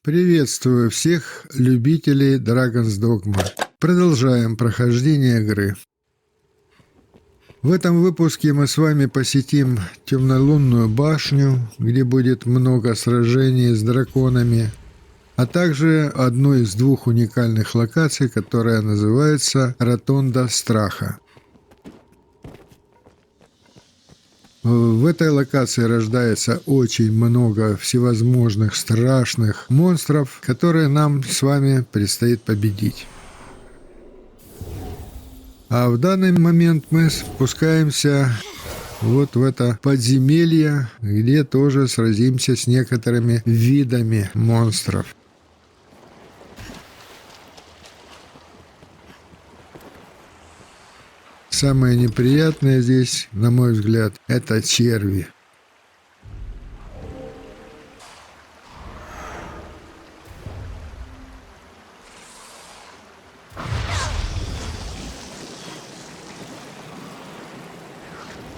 Приветствую всех любителей Dragon's Dogma. Продолжаем прохождение игры. В этом выпуске мы с вами посетим Темнолунную башню, где будет много сражений с драконами, а также одну из двух уникальных локаций, которая называется Ротонда Страха. В этой локации рождается очень много всевозможных страшных монстров, которые нам с вами предстоит победить. А в данный момент мы спускаемся вот в это подземелье, где тоже сразимся с некоторыми видами монстров. Самое неприятное здесь, на мой взгляд, это черви.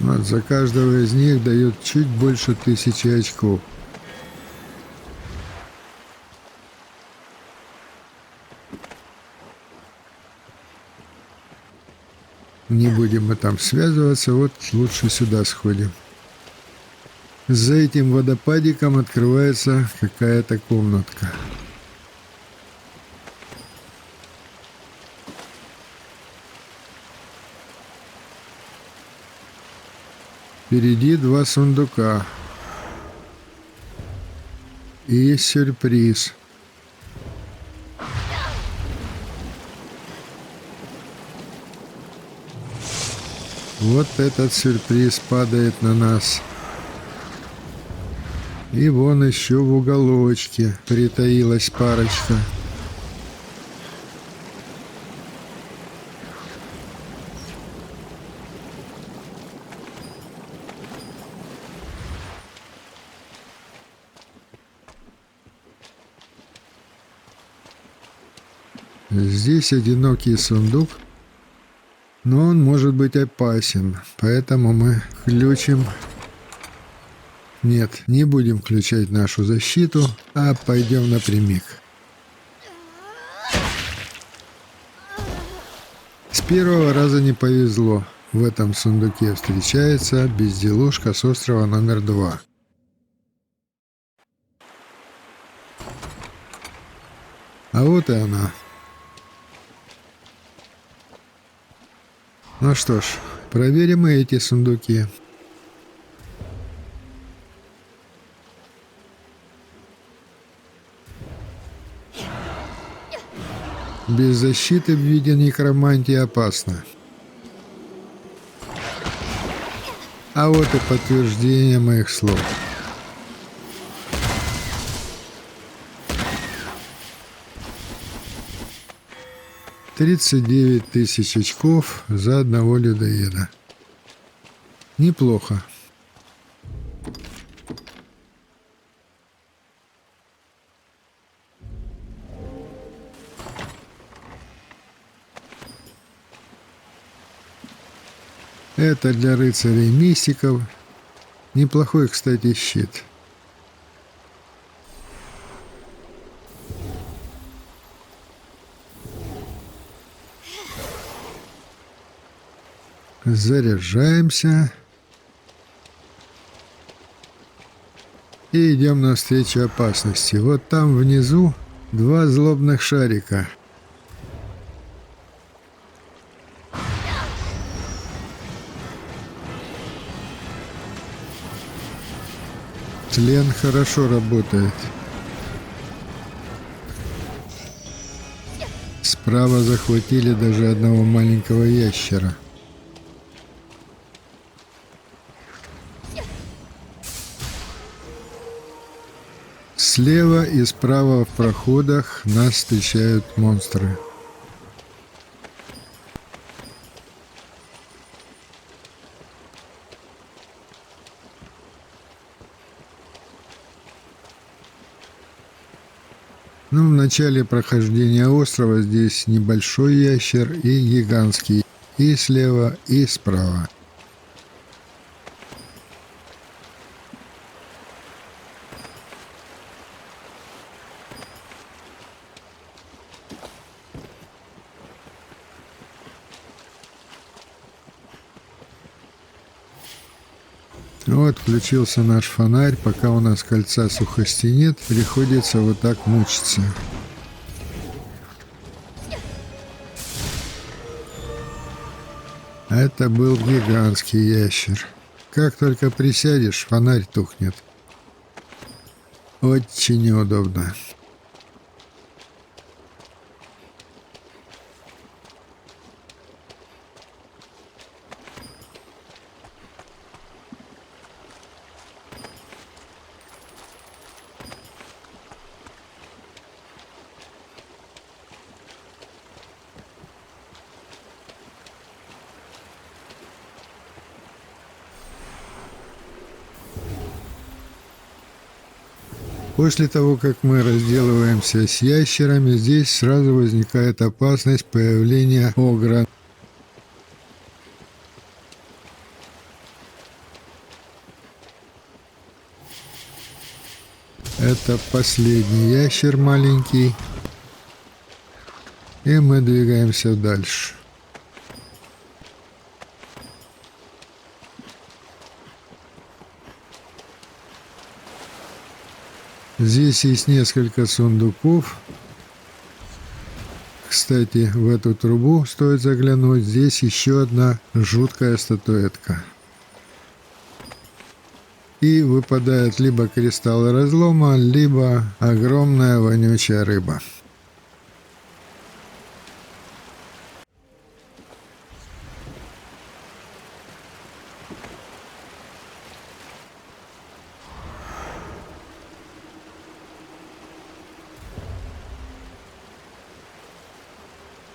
Вот за каждого из них дают чуть больше 1000 очков. Не будем мы там связываться, вот лучше сюда сходим. За этим водопадиком открывается какая-то комнатка. Впереди 2 сундука. И сюрприз. Вот этот сюрприз падает на нас. И вон еще в уголочке притаилась парочка. Здесь одинокий сундук. Но он может быть опасен, поэтому мы включим... Нет, не будем включать нашу защиту, а пойдем напрямик. С первого раза не повезло. В этом сундуке встречается безделушка с острова номер 2. А вот и она. Ну что ж, проверим и эти сундуки. Без защиты в виде некромантии опасно. А вот и подтверждение моих слов. $39 тысяч очков за одного людоеда. Неплохо. Это для рыцарей мистиков. Неплохой, кстати, щит. Заряжаемся. И идем навстречу опасности. Вот там внизу 2 злобных шарика. Тлен хорошо работает. Справа захватили даже одного маленького ящера. Слева и справа в проходах нас встречают монстры. Ну, в начале прохождения острова здесь небольшой ящер и гигантский. И слева, и справа. Вот, включился наш фонарь. Пока у нас кольца сухости нет, приходится вот так мучиться. Это был гигантский ящер. Как только присядешь, фонарь тухнет. Очень неудобно. После того, как мы разделываемся с ящерами, здесь сразу возникает опасность появления огра. Это последний ящер маленький. И мы двигаемся дальше. Здесь есть несколько сундуков. Кстати, в эту трубу стоит заглянуть. Здесь еще одна жуткая статуэтка. И выпадает либо кристалл разлома, либо огромная вонючая рыба.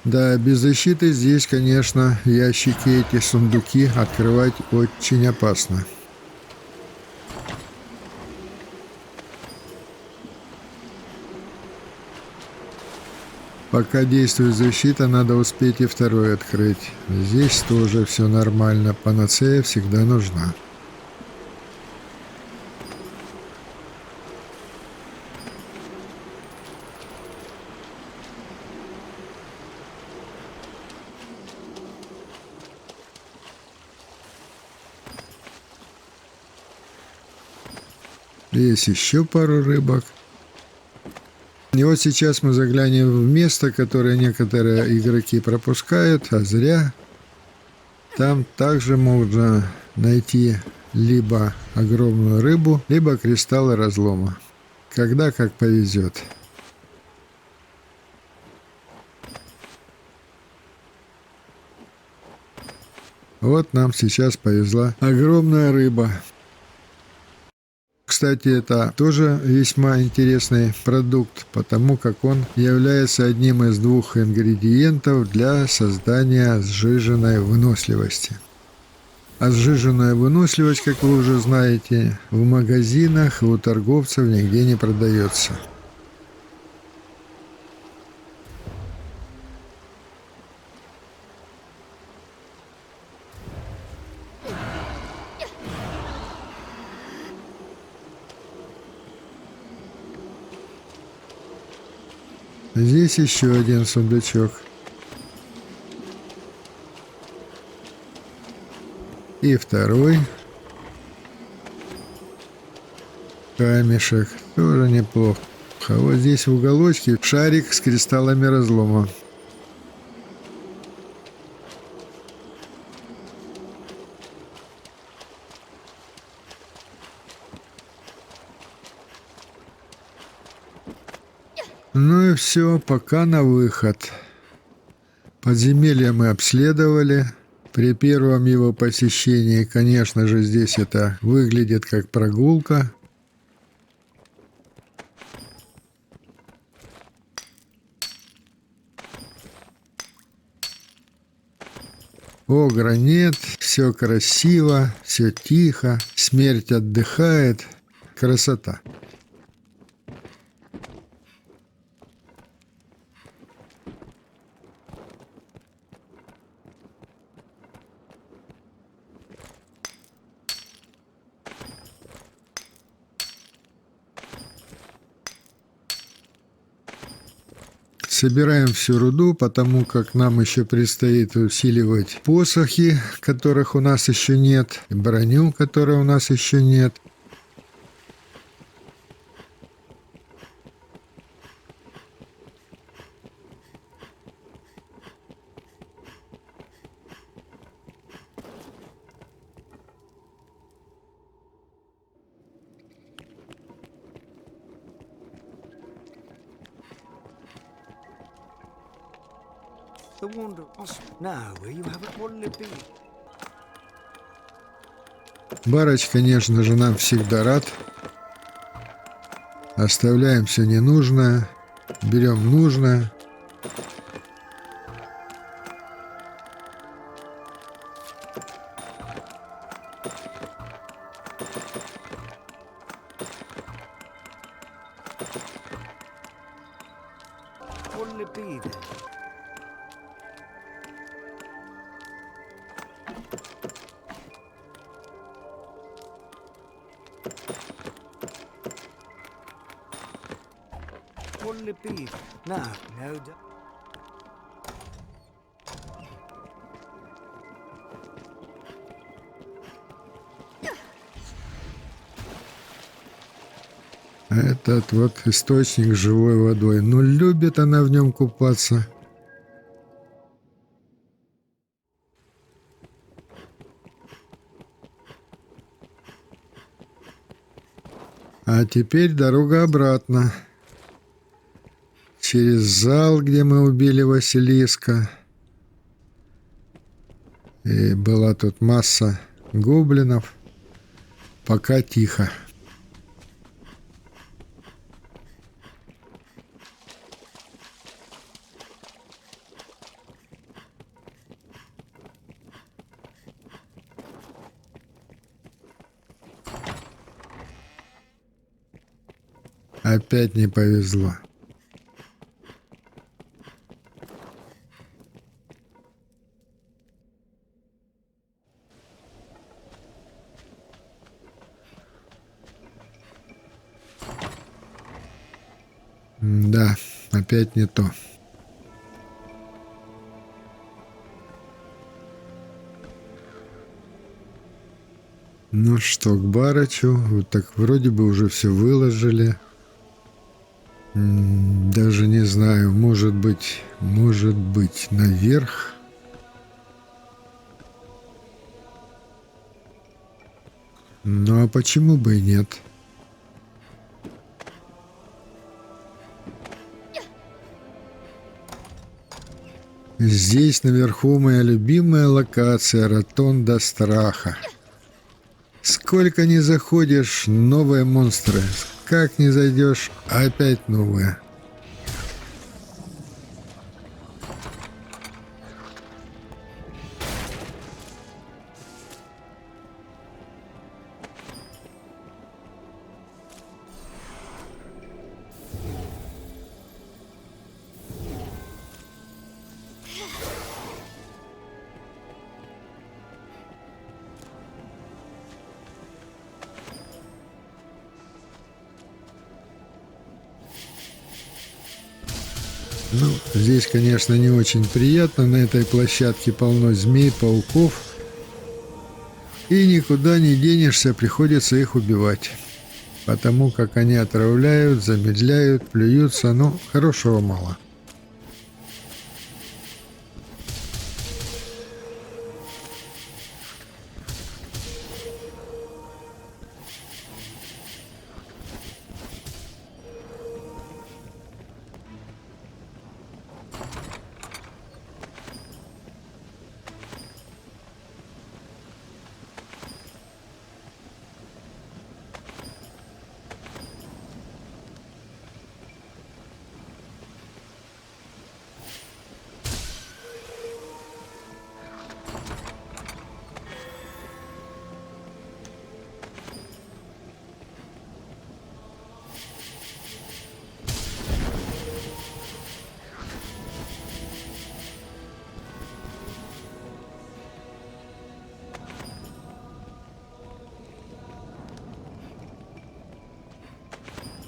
Да, без защиты здесь, конечно, ящики, эти сундуки открывать очень опасно. Пока действует защита, надо успеть и второй открыть. Здесь тоже все нормально, панацея всегда нужна. Есть еще пару рыбок. И вот сейчас мы заглянем в место, которое некоторые игроки пропускают, а зря. Там также можно найти либо огромную рыбу, либо кристаллы разлома. Когда как повезет. Вот нам сейчас повезла огромная рыба. Кстати, это тоже весьма интересный продукт, потому как он является одним из двух ингредиентов для создания сжиженной выносливости. А сжиженная выносливость, как вы уже знаете, в магазинах и у торговцев нигде не продается. Здесь еще один сундучок. И второй. Камешек. Тоже неплохо. А вот здесь в уголочке шарик с кристаллами разлома. Ну и все, пока на выход. Подземелье мы обследовали. При первом его посещении, конечно же, здесь это выглядит как прогулка. Огра нет, все красиво, все тихо, смерть отдыхает. Красота. Собираем всю руду, потому как нам еще предстоит усиливать посохи, которых у нас еще нет, и броню, которой у нас еще нет. The wonder now where you have it, what'll it be? Барыч, конечно же, нам всегда рад. Оставляем все ненужное, берем нужное. What'll it be then? What'll it be? Now, no doubt. Этот вот источник с живой водой. Ну, любит она в нем купаться. А теперь дорога обратно. Через зал, где мы убили Василиска. И была тут масса гоблинов. Пока тихо. Опять не повезло. Да, опять не то. Ну что, к Барычу. Вот так вроде бы уже все выложили. Даже не знаю, может быть, наверх. Ну а почему бы и нет? Здесь наверху моя любимая локация Ротонда Страха. Сколько не заходишь, новые монстры. Как не зайдешь, опять новые. Ну, здесь, конечно, не очень приятно. На этой площадке полно змей, пауков. И никуда не денешься, приходится их убивать. Потому как они отравляют, замедляют, плюются, но хорошего мало.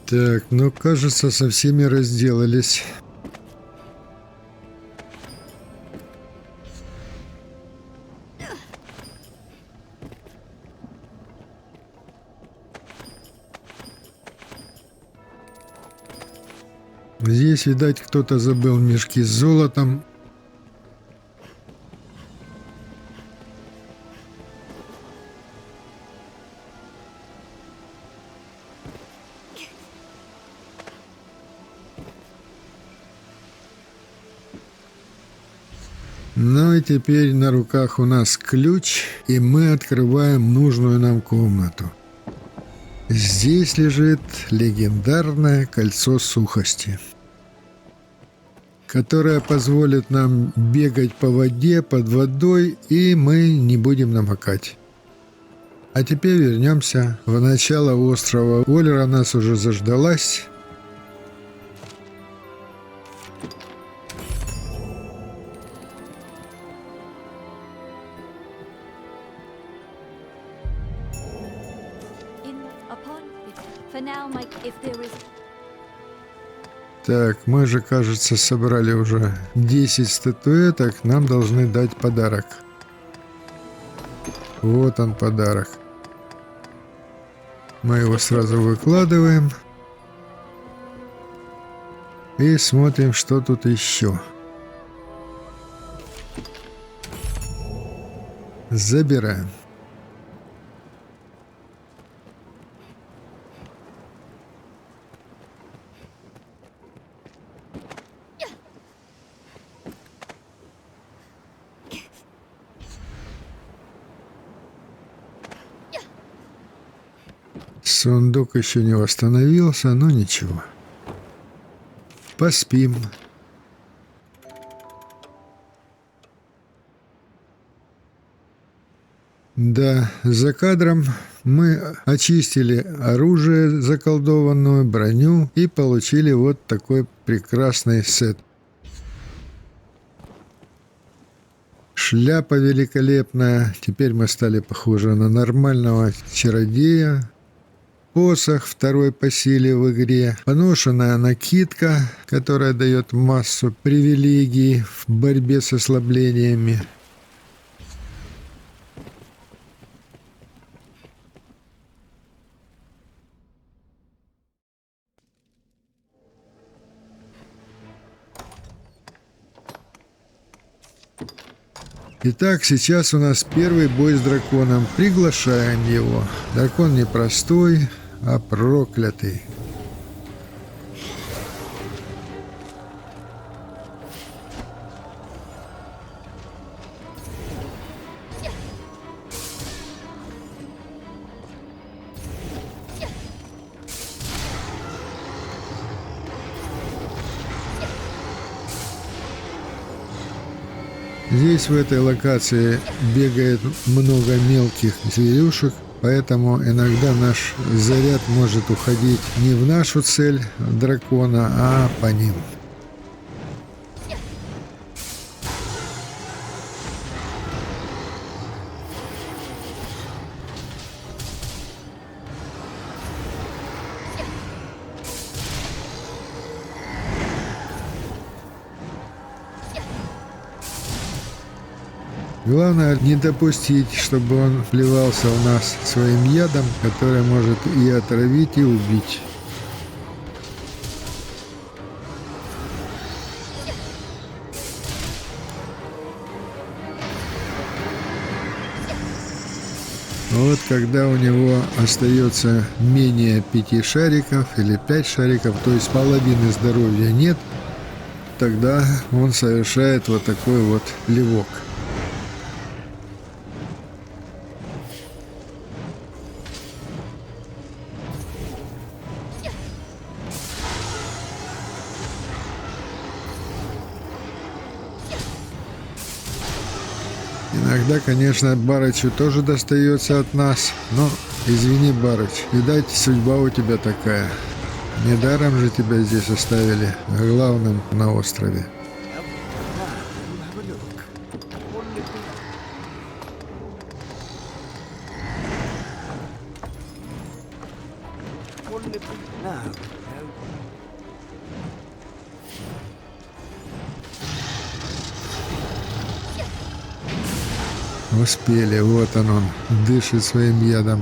Так, ну, кажется, со всеми разделались. Здесь, видать, кто-то забыл мешки с золотом. Ну и теперь на руках у нас ключ, и мы открываем нужную нам комнату. Здесь лежит легендарное кольцо сухости, которое позволит нам бегать по воде, под водой, и мы не будем намокать. А теперь вернемся в начало острова. Олера нас уже заждалась. Так, мы же, кажется, собрали уже 10 статуэток. Нам должны дать подарок. Вот он, подарок. Мы его сразу выкладываем. И смотрим, что тут еще. Забираем. Сундук еще не восстановился, но ничего. Поспим. Да, за кадром мы очистили оружие, заколдованную броню, и получили вот такой прекрасный сет. Шляпа великолепная. Теперь мы стали похожи на нормального чародея. Посох второй по силе в игре. Поношенная накидка, которая дает массу привилегий в борьбе с ослаблениями. Итак, сейчас у нас первый бой с драконом. Приглашаем его. Дракон не простой, а проклятый. Здесь в этой локации бегает много мелких зверюшек, поэтому иногда наш заряд может уходить не в нашу цель дракона, а по ним. Главное не допустить, чтобы он плевался в нас своим ядом, который может и отравить, и убить. Вот когда у него остается менее 5 шариков или 5 шариков, то есть половины здоровья нет, тогда он совершает вот такой вот плевок. Иногда, конечно, Барычу тоже достается от нас, но извини, Барыч, видать, судьба у тебя такая. Недаром же тебя здесь оставили главным на острове. Успели, вот он, дышит своим ядом.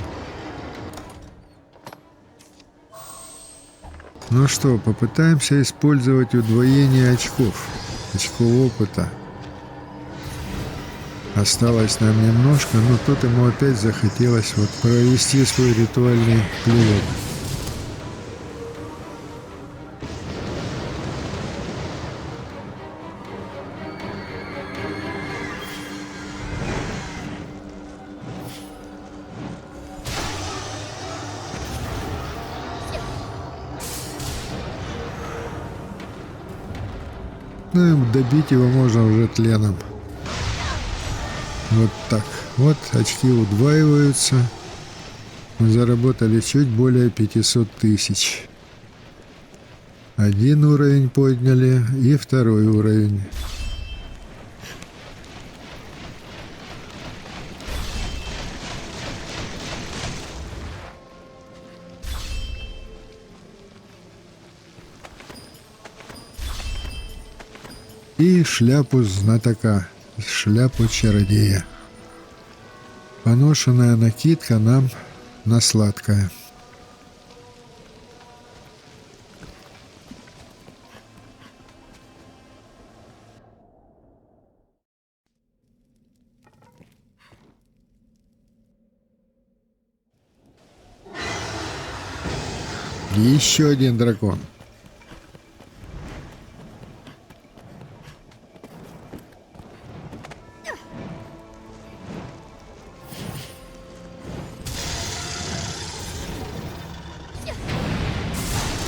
Ну что, попытаемся использовать удвоение очков. Очков опыта. Осталось нам немножко, но тут ему опять захотелось вот провести свой ритуальный плевок. Ну и добить его можно уже тленом. Вот так. Вот очки удваиваются. Мы заработали чуть более 500 тысяч. Один уровень подняли и второй уровень. И шляпу знатока, шляпу чародея. Поношенная накидка нам на сладкое. Еще один дракон.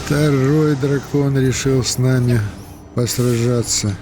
Второй дракон решил с нами посражаться.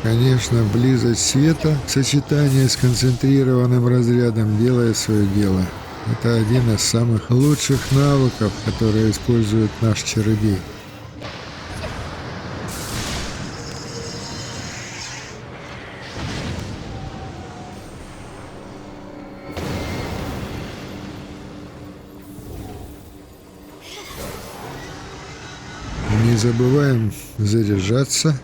Конечно, близость света в сочетании с концентрированным разрядом делает свое дело. Это один из самых лучших навыков, которые использует наш чародей. Не забываем заряжаться.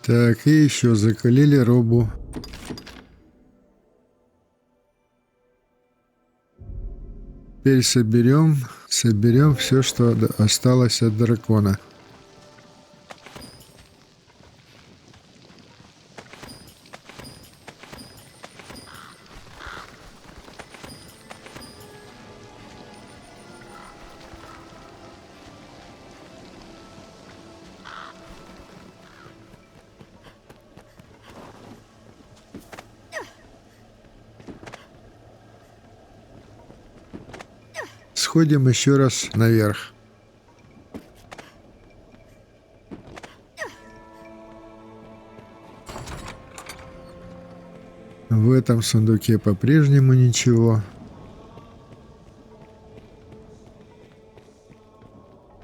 Так, и еще закалили робу. Теперь соберем все, что осталось от дракона. Сходим еще раз наверх. В этом сундуке по-прежнему ничего.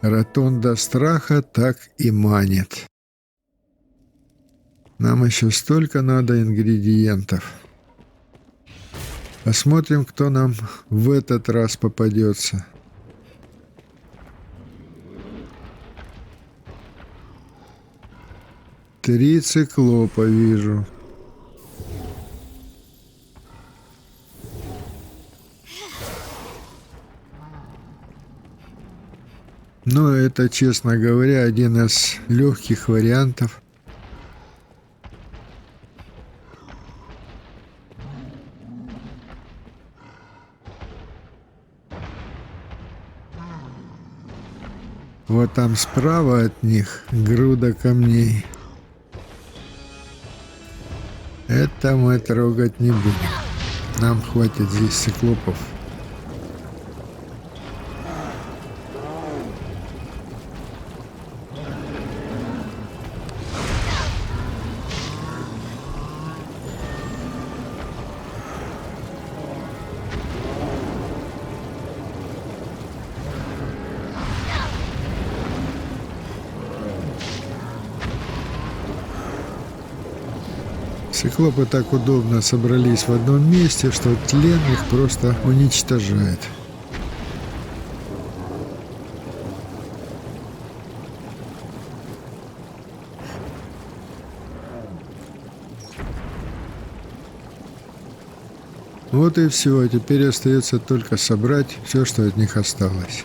Ротонда страха так и манит. Нам еще столько надо ингредиентов. Посмотрим, кто нам в этот раз попадется. Три циклопа вижу. Но это, честно говоря, один из легких вариантов. Вот там справа от них груда камней. Это мы трогать не будем. Нам хватит здесь циклопов. Циклопы так удобно собрались в одном месте, что тлен их просто уничтожает. Вот и все. Теперь остается только собрать все, что от них осталось.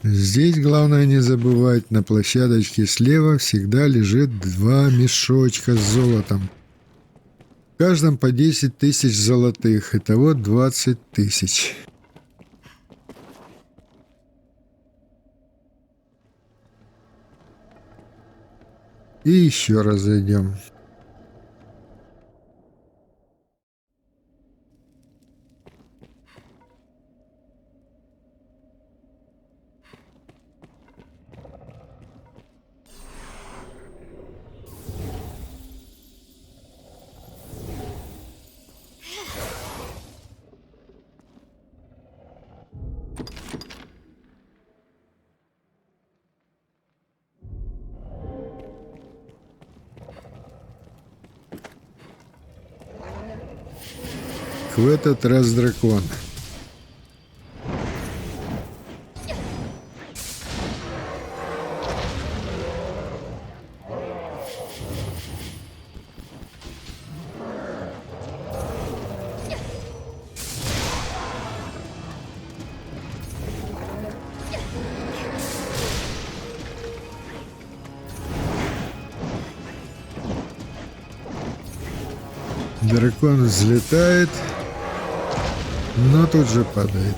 Здесь главное не забывать, на площадочке слева всегда лежит 2 мешочка с золотом. В каждом по 10 тысяч золотых, итого 20 тысяч. И еще раз зайдем. В этот раз дракон. Дракон взлетает, но тут же падает.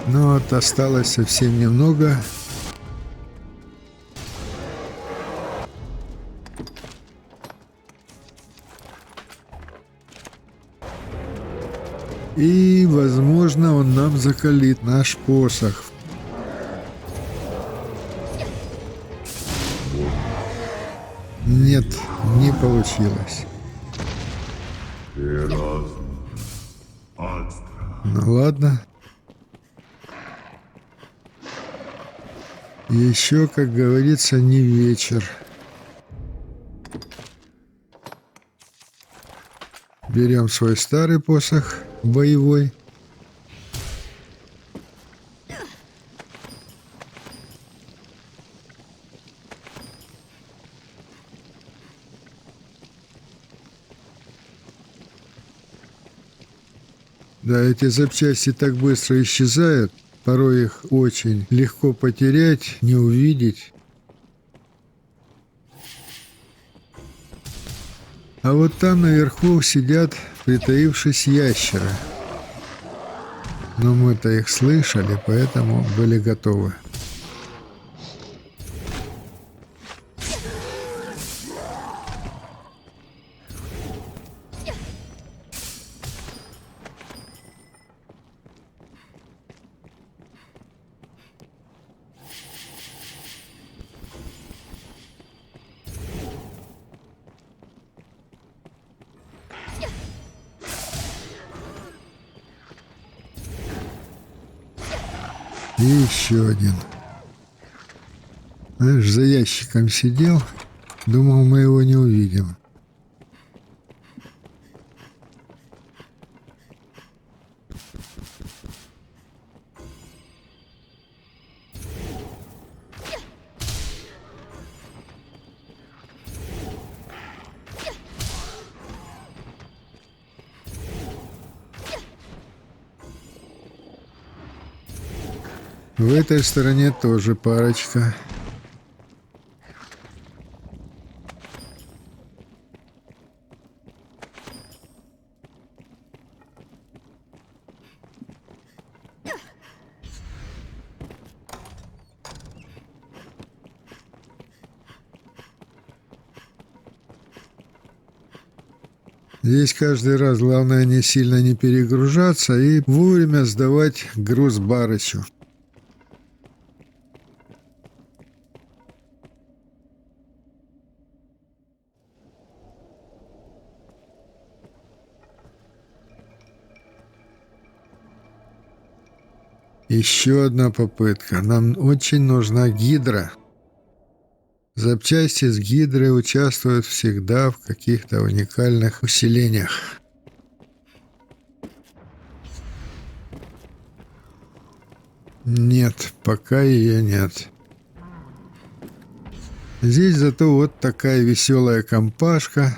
Но вот осталось совсем немного. И, возможно, он нам закалит наш посох. Нет, не получилось. Ну ладно. Еще, как говорится, не вечер. Берем свой старый посох боевой. Да, эти запчасти так быстро исчезают, порой их очень легко потерять, не увидеть. А вот там наверху сидят, притаившись, ящеры. Но мы-то их слышали, поэтому были готовы. И еще один. Знаешь, за ящиком сидел, думал, мы его не увидим. В этой стороне тоже парочка. Здесь каждый раз главное не сильно не перегружаться и вовремя сдавать груз Барычу. Еще одна попытка. Нам очень нужна гидра. Запчасти с гидрой участвуют всегда в каких-то уникальных усилениях. Нет, пока ее нет. Здесь зато вот такая веселая компашка.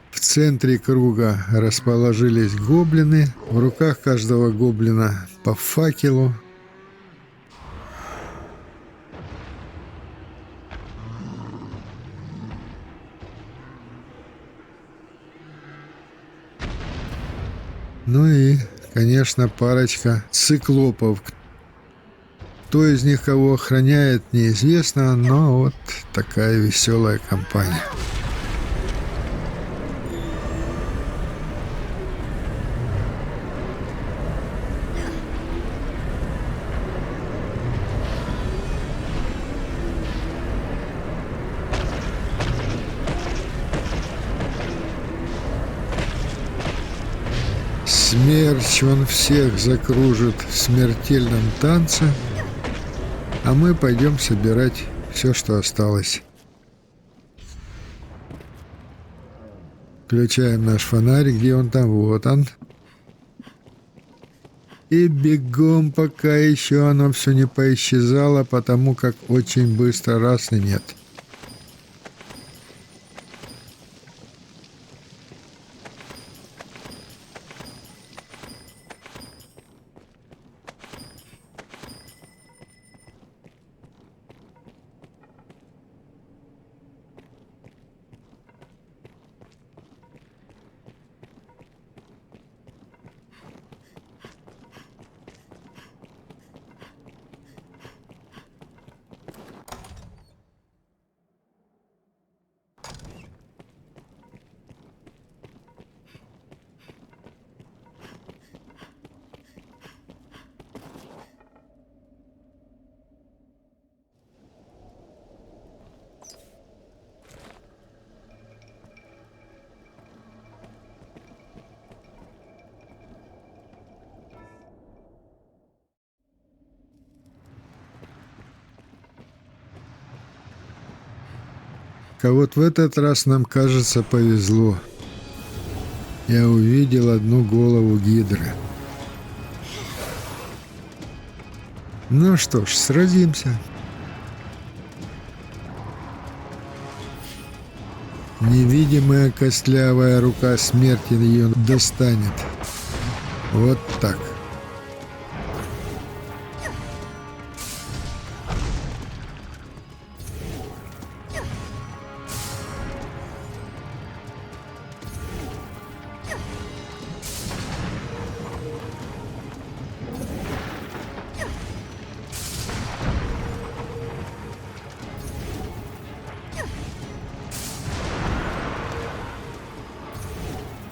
В центре круга расположились гоблины. В руках каждого гоблина по факелу. Ну и, конечно, парочка циклопов. Кто из них кого охраняет, неизвестно, но вот такая веселая компания. Смерч, он всех закружит в смертельном танце, а мы пойдем собирать все, что осталось. Включаем наш фонарик, где он там, вот он. И бегом, пока еще оно все не поисчезало, потому как очень быстро раз и нет. А вот в этот раз нам, кажется, повезло. Я увидел одну голову гидры. Ну что ж, сразимся. невидимая костлявая рука смерти ее достанет. Вот так.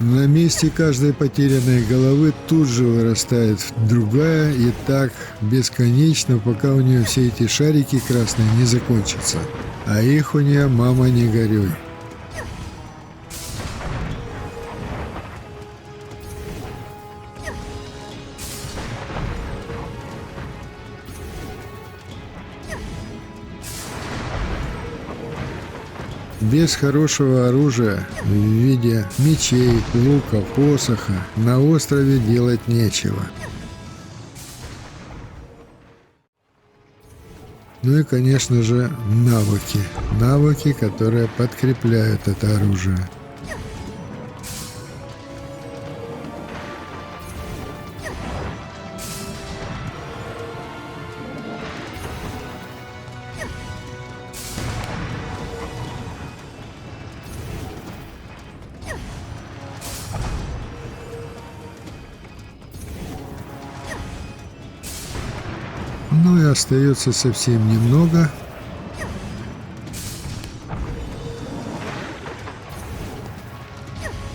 На месте каждой потерянной головы тут же вырастает другая, и так бесконечно, пока у нее все эти шарики красные не закончатся. А их у нее, мама, не горюй. Без хорошего оружия в виде мечей, лука, посоха на острове делать нечего. Ну и, конечно же, навыки. Навыки, которые подкрепляют это оружие. Ну и остается совсем немного.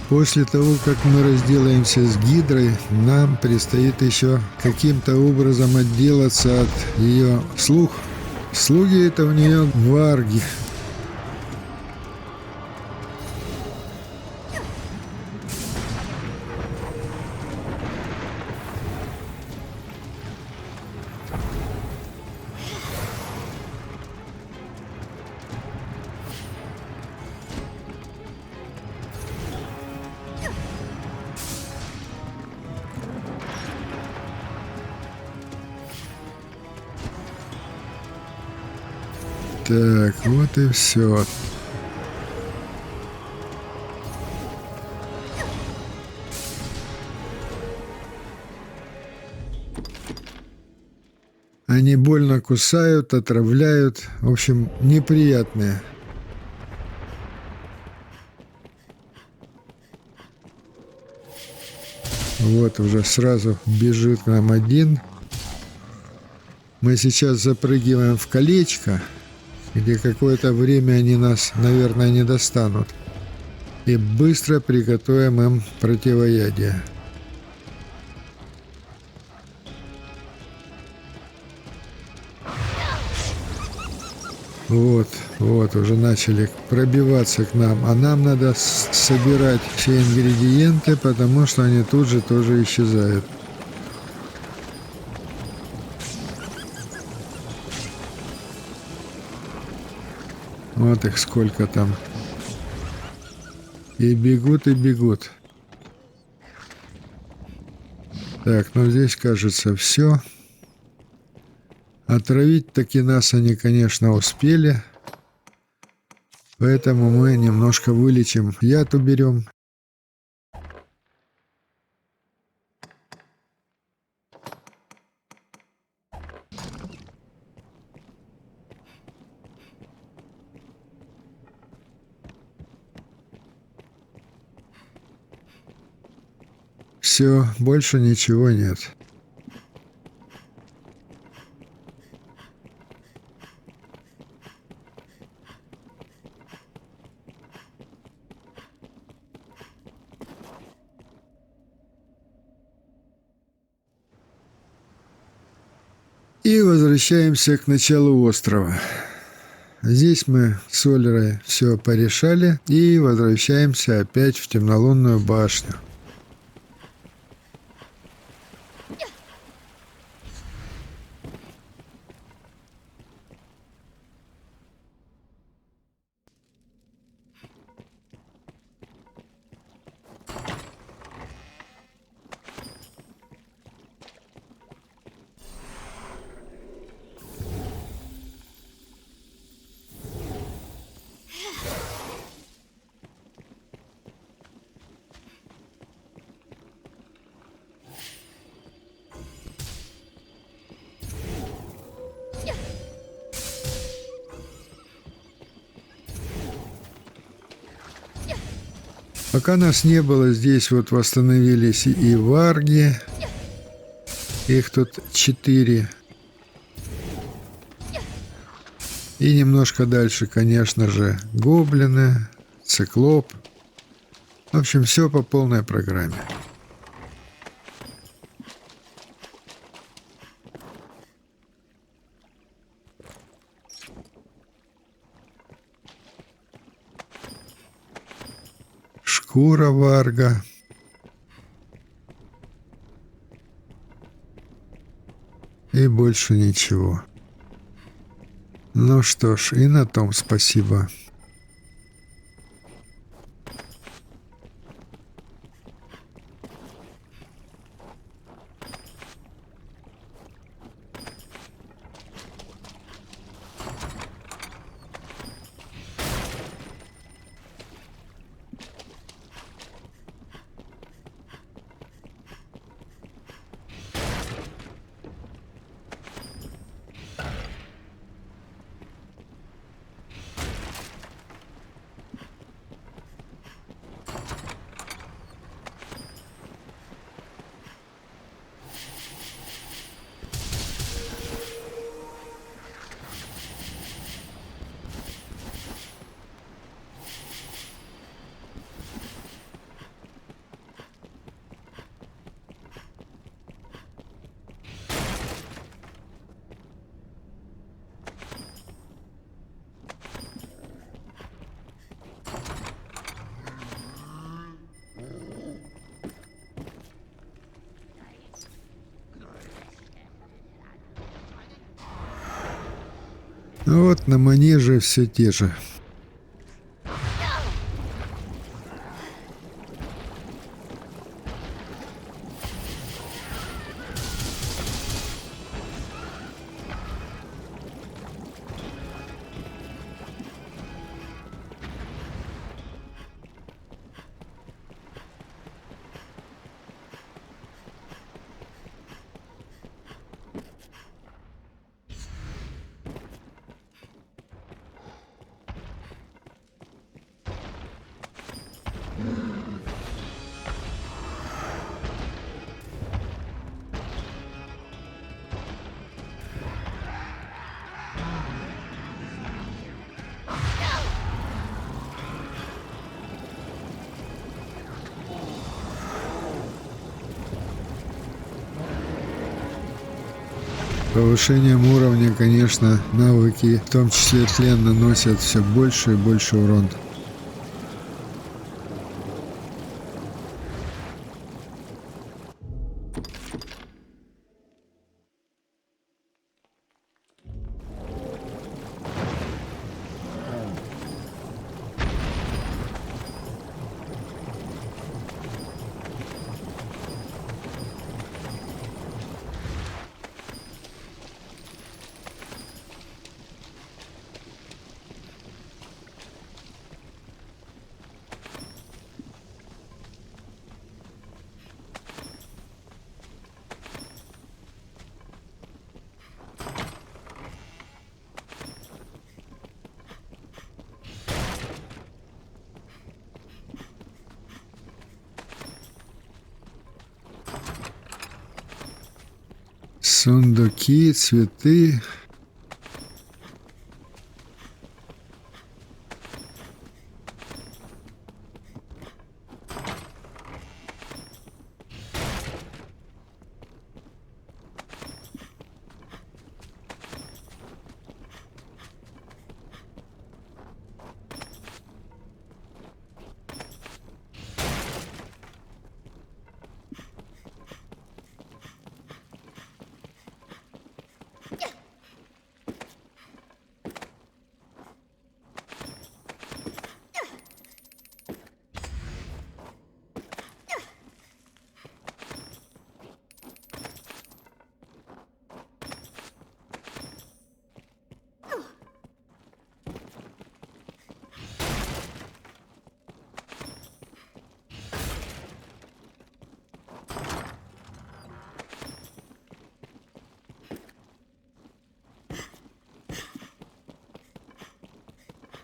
После того, как мы разделаемся с Гидрой, нам предстоит еще каким-то образом отделаться от ее слуг. Слуги — это у нее варги. Так, вот и все. Они больно кусают, отравляют. В общем, неприятные. Вот уже сразу бежит к нам один. Мы сейчас запрыгиваем в колечко, где какое-то время они нас, наверное, не достанут. И быстро приготовим им противоядие. Вот, уже начали пробиваться к нам. А нам надо собирать все ингредиенты, потому что они тут же тоже исчезают. Вот их сколько там. И бегут, и бегут. Так, ну здесь, кажется, все. Отравить таки нас они, конечно, успели. Поэтому мы немножко вылечим. Яд уберем. Все, больше ничего нет. И возвращаемся к началу острова. Здесь мы с Ольрой все порешали и возвращаемся опять в темнолунную башню. Пока нас не было, здесь вот восстановились и варги. Их тут 4. И немножко дальше, конечно же, гоблины, циклоп. В общем, все по полной программе. Шкура варга. И больше ничего. Ну что ж, и на том спасибо. Ну вот на манеже все те же. Повышением уровня, конечно, навыки, в том числе тлен, наносят все больше и больше урон. Сундуки, цветы.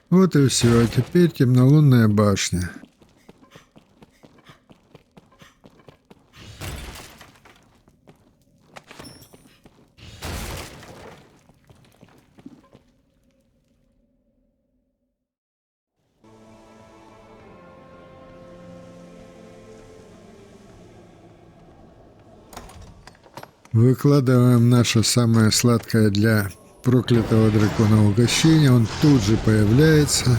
Вот и все. А теперь темнолунная башня. Выкладываем наше самое сладкое для проклятого дракона угощение. Он тут же появляется.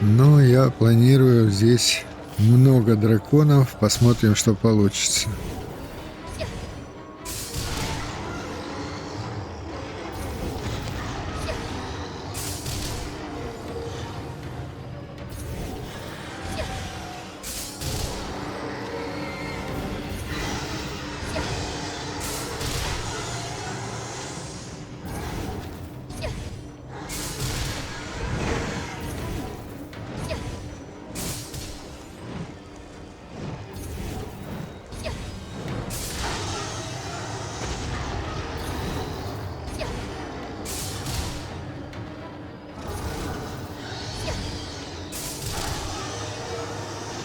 Но я планирую здесь много драконов. Посмотрим, что получится.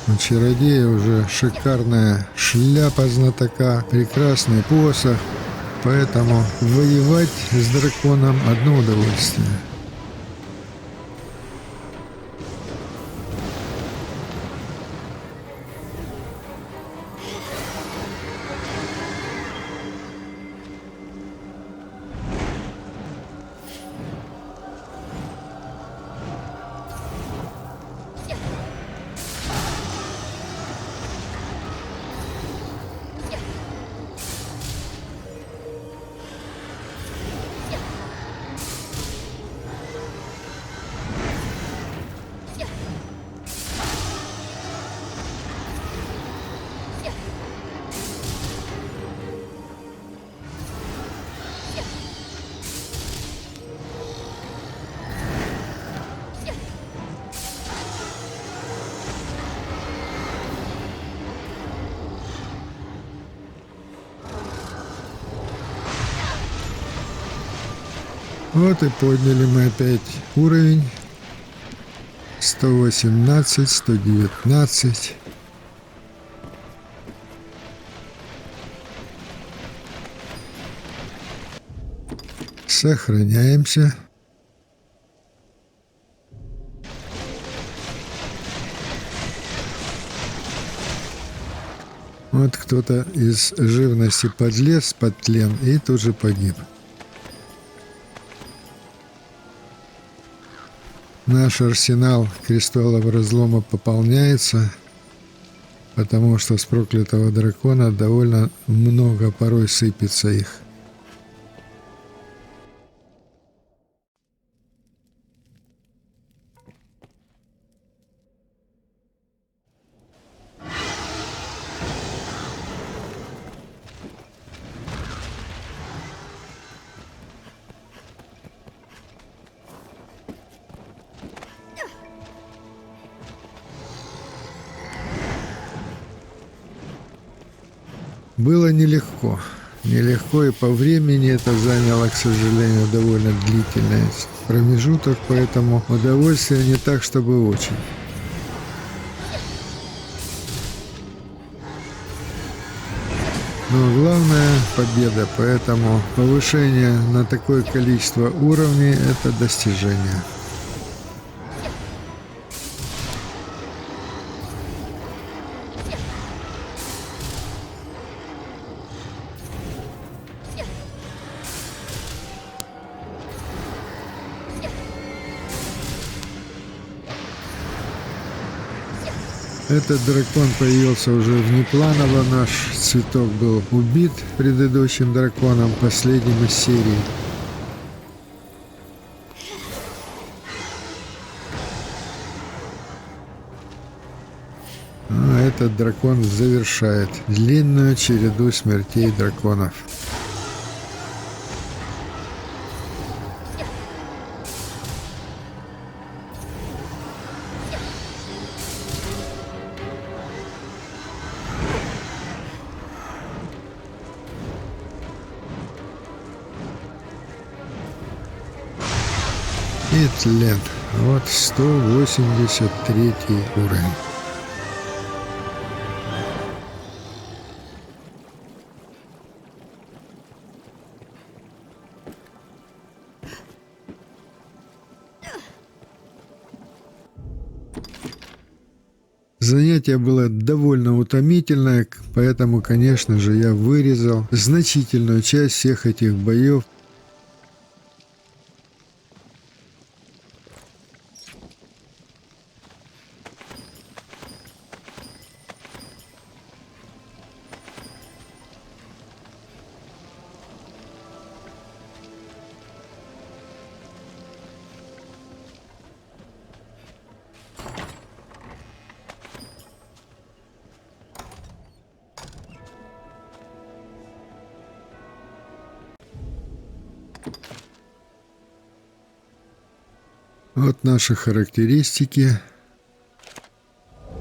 У чародея уже шикарная шляпа знатока, прекрасный посох, поэтому воевать с драконом одно удовольствие. Вот и подняли мы опять уровень. 118, 119. Сохраняемся. Вот кто-то из живности подлез под тлен и тут же погиб. Наш арсенал кристаллов разлома пополняется, потому что с проклятого дракона довольно много порой сыпется их. Было нелегко. Нелегко и по времени это заняло, к сожалению, довольно длительный промежуток, поэтому удовольствие не так, чтобы очень. Но главное – победа, поэтому повышение на такое количество уровней – это достижение. Этот дракон появился уже внепланово. Наш цветок был убит предыдущим драконом, последним из серии. А этот дракон завершает длинную череду смертей драконов. И тлен. Вот 183 уровень. Занятие было довольно утомительное, поэтому, конечно же, я вырезал значительную часть всех этих боев. Вот наши характеристики.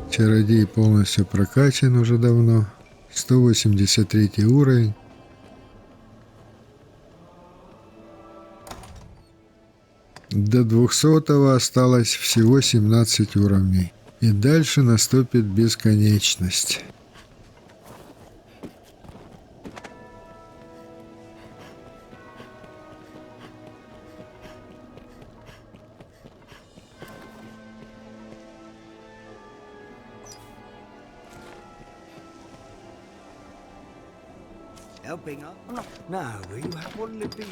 Чародей полностью прокачан уже давно. 183 уровень. До 200 осталось всего 17 уровней. И дальше наступит бесконечность. Helping up? Now, will you have one living?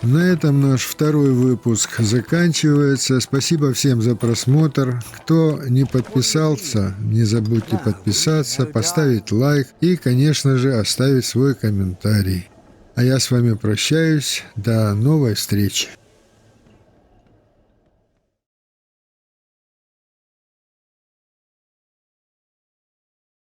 На этом наш второй выпуск заканчивается. Спасибо всем за просмотр. Кто не подписался, не забудьте подписаться, поставить лайк и, конечно же, оставить свой комментарий. А я с вами прощаюсь. До новой встречи.